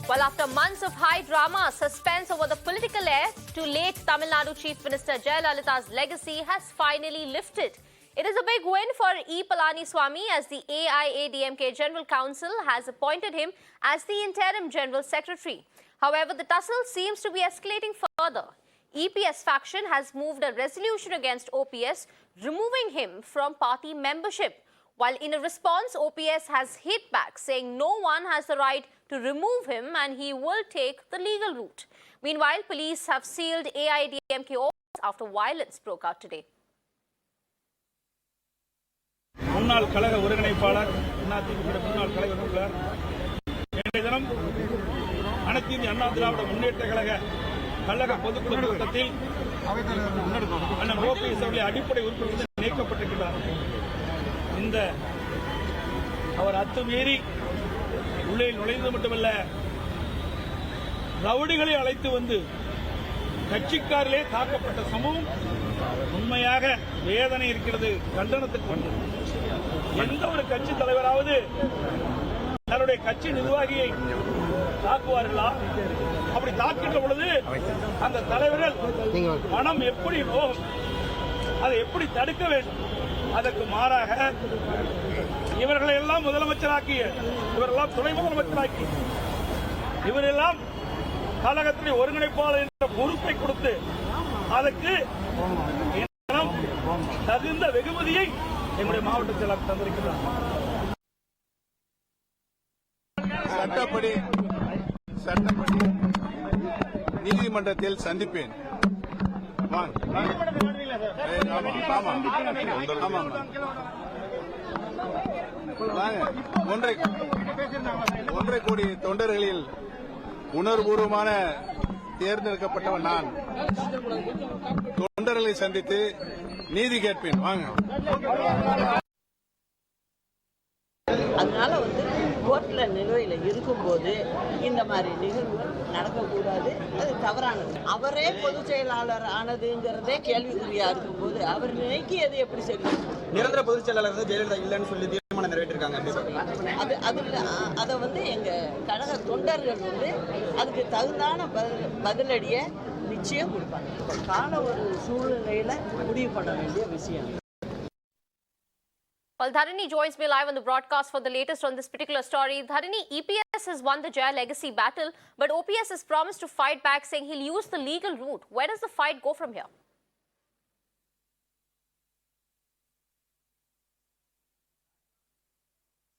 Well, after months of high drama, suspense over the political heir to late Tamil Nadu Chief Minister Jayalalitha's legacy has finally lifted. It is a big win for E Palaniswami as the AIADMK General Council has appointed him as the interim General Secretary. However, the tussle seems to be escalating further. EPS faction has moved a resolution against OPS, removing him from party membership. While in a response, OPS has hit back, saying no one has the right to remove him and he will take the legal route. Meanwhile, police have sealed AIADMK office after violence broke out today. முன்னாள் கழக ஒருங்கிணைப்பாளர் முன்னாள் கழக உறுப்பினர் இன்றைய தினம் அனைத்து இந்திய அண்ணா திராவிட முன்னேற்ற கழக கழக பொதுக்குழு கூட்டத்தில் அண்ணன் ஓபிஎஸ் அவருடைய அடிப்படை உறுப்பினர் நீக்கப்பட்டிருக்கிறார். இந்த அவர் அத்துமீறி உள்ளே நுழைந்து மட்டுமல்ல, ரவுடிகளை அழைத்து வந்து கட்சிக்காரிலே தாக்கப்பட்ட சம்பவம் உண்மையாக வேதனை இருக்கிறது, கண்டனத்துக்கு வந்தது. எந்த ஒரு கட்சி தலைவராவது தன்னுடைய கட்சி நிர்வாகியை தாக்குவார்களா? அப்படி தாக்கின்ற பொழுது அந்த தலைவர்கள் மனம் எப்படி போகும், அதை எப்படி தடுக்க வேண்டும்? அதற்கு மாறாக இவர்களை எல்லாம் முதலமைச்சராக்கிய, இவரெல்லாம் துணை முதலமைச்சராக்கி, இவரெல்லாம் கழகத்தினை ஒருங்கிணைப்பாளர் என்ற பொறுப்பை கொடுத்து அதற்கு தகுந்த வெகுமதியை எங்களுடைய மாவட்ட செயலாளர் தந்திருக்கிறார். சட்டப்படி நீதிமன்றத்தில் சந்திப்பேன். ஒன்றரை கோடி தொண்டர்களில் உணர்வுபூர்வமான தேர்ந்தெடுக்கப்பட்டவன் நான். தொண்டர்களை சந்தித்து நீதி கேட்பேன். வாங்க. அதனால கோர்ட்ல நிலுவையில் இருக்கும்போது இந்த மாதிரி நிகழ்வுகள் நடக்கக்கூடாது, அது தவறானது. அவரே பொதுச் செயலாளர் ஆனதுங்கிறதே கேள்விக்குறியா இருக்கும்போது அவர் நீக்கியது எப்படி சரி? நிரந்தர பொதுச் செயலாளர் ஜெயலலிதா இல்லைன்னு சொல்லி தீர்மானம் நிறைவேற்றிருக்காங்க. அதை எங்க கழக தொண்டர்கள் அதுக்கு தகுந்தான பதிலடியை நிச்சயம் கொடுப்பாங்க. கால ஒரு சூழ்நிலையில முடிவு பண்ண வேண்டிய விஷயம். Well, Dharini joins me live on the broadcast for the latest on this particular story. Dharini, EPS has won the Jaya legacy battle, but OPS has promised to fight back, saying he'll use the legal route. Where does the fight go from here?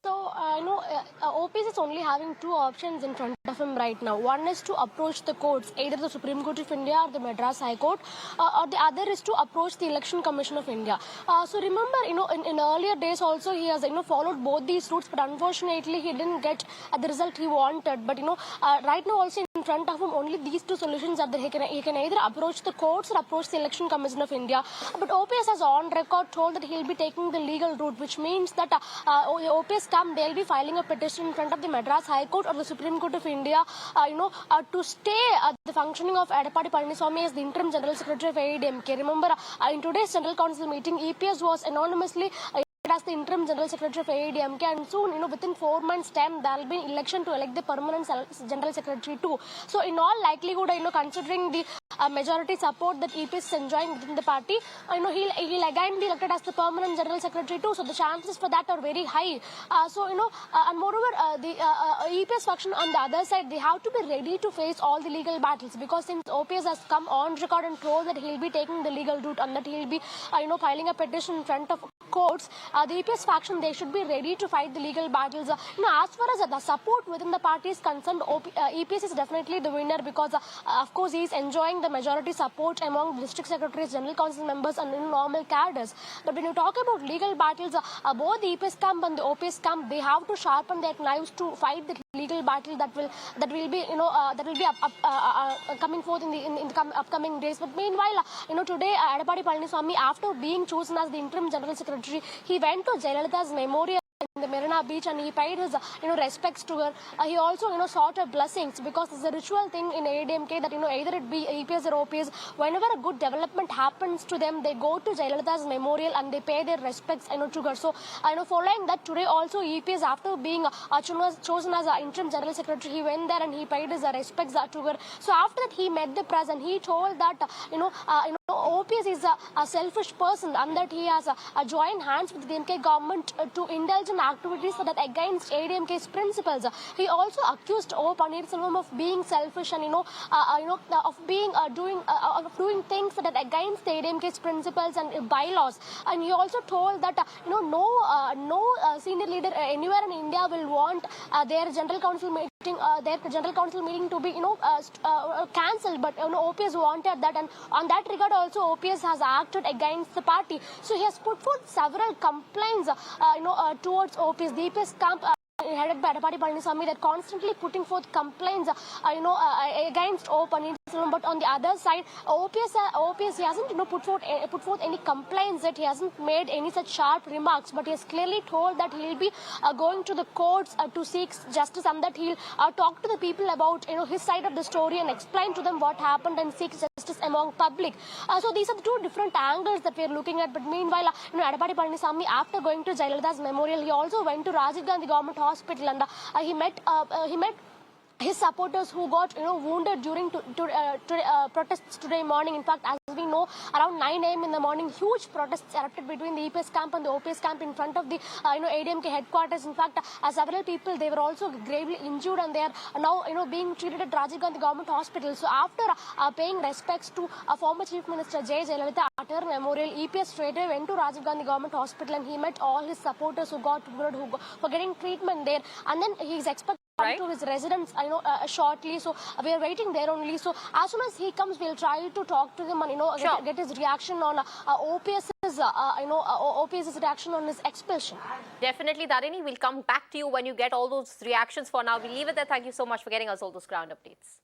So, OPS is only having two options in front of him right now. One is to approach the courts, either the Supreme Court of India or the Madras High Court, or the other is to approach the Election Commission of India. So remember, in earlier days also he has, followed both these routes, but unfortunately he didn't get the result he wanted. But, right now also in front of him only these two solutions are there. He can either approach the courts or approach the Election Commission of India. But OPS has on record told that he'll be taking the legal route, which means that OPS they'll be filing a petition in front of the Madras High Court or the Supreme Court of India, to stay the functioning of Edappadi K Palaniswami as the interim General Secretary of AIADMK. Remember, in today's General Council meeting, EPS was anonymously as the interim General Secretary of AIADMK, and soon, within 4 months' time, there will be an election to elect the permanent General Secretary too. So, in all likelihood, considering the majority support that EPS is enjoying within the party, he'll again be elected as the permanent General Secretary too. So, the chances for that are very high. And moreover, the EPS faction on the other side, they have to be ready to face all the legal battles, because since OPS has come on record and told that he'll be taking the legal route and that he'll be, filing a petition in front of courts, the EPS faction, they should be ready to fight the legal battles. As far as the support within the party is concerned, EPS is definitely the winner, because of course he is enjoying the majority support among district secretaries, general council members and normal cadres. But when you talk about legal battles, both the EPS camp and the OPS camp, they have to sharpen their knives to fight the legal battle that will be coming forth in the upcoming days. But meanwhile, today Edappadi K Palaniswami, after being chosen as the interim General Secretary, he went to Jayalalitha's memorial the Marina Beach, and he paid his respects to her. He also sought her blessings, because it's a ritual thing in AIADMK that either it be EPS or OPS, whenever a good development happens to them, they go to Jayalalitha's memorial and they pay their respects to her. So following that, today also EPS, after being chosen as interim general secretary, he went there and he paid his respects to her. So after that, he met the press and he told that OPS is a selfish person, and that he has joined hands with the DMK government to indulge in activities that are against AIADMK's principles. He also accused O Panneerselvam of being selfish and of doing things that are against the AIADMK's principles and bylaws. And he also told that no senior leader anywhere in India will want their general council meeting to be cancelled, but OPS wanted that, and on that regard also OPS has acted against the party. So he has put forth several complaints towards OPS. The EPS camp headed by Edappadi K Palaniswami, that constantly putting forth complaints against O Panneerselvam. But on the other side, OPS he hasn't put forth any complaints, that he hasn't made any such sharp remarks, but he has clearly told that he will be going to the courts to seek justice, and that he'll talk to the people about his side of the story and explain to them what happened and seek justice among public. So these are the two different angles that we are looking at. But meanwhile, Edappadi K Palaniswami, after going to Jayalalitha's memorial, he also went to Rajiv Gandhi Government Hospital, and he met his supporters who got wounded during protests today morning. In fact, as we know, around 9 a.m. in the morning, huge protests erupted between the EPS camp and the OPS camp in front of the AIADMK headquarters. In fact, several people, they were also gravely injured, and they are now being treated at Rajiv Gandhi Government Hospital. So after paying respects to former Chief Minister J. Jayalalitha at her memorial, EPS straight away went to Rajiv Gandhi Government Hospital, and he met all his supporters who got wounded, who were getting treatment there, and then he is expected to his residence shortly. So we are waiting there only. So as soon as he comes, we'll try to talk to him and get his reaction on OPS's reaction on his expulsion. Definitely, Dharini, we'll come back to you when you get all those reactions. For now, we'll leave it there. Thank you so much for getting us all those ground updates.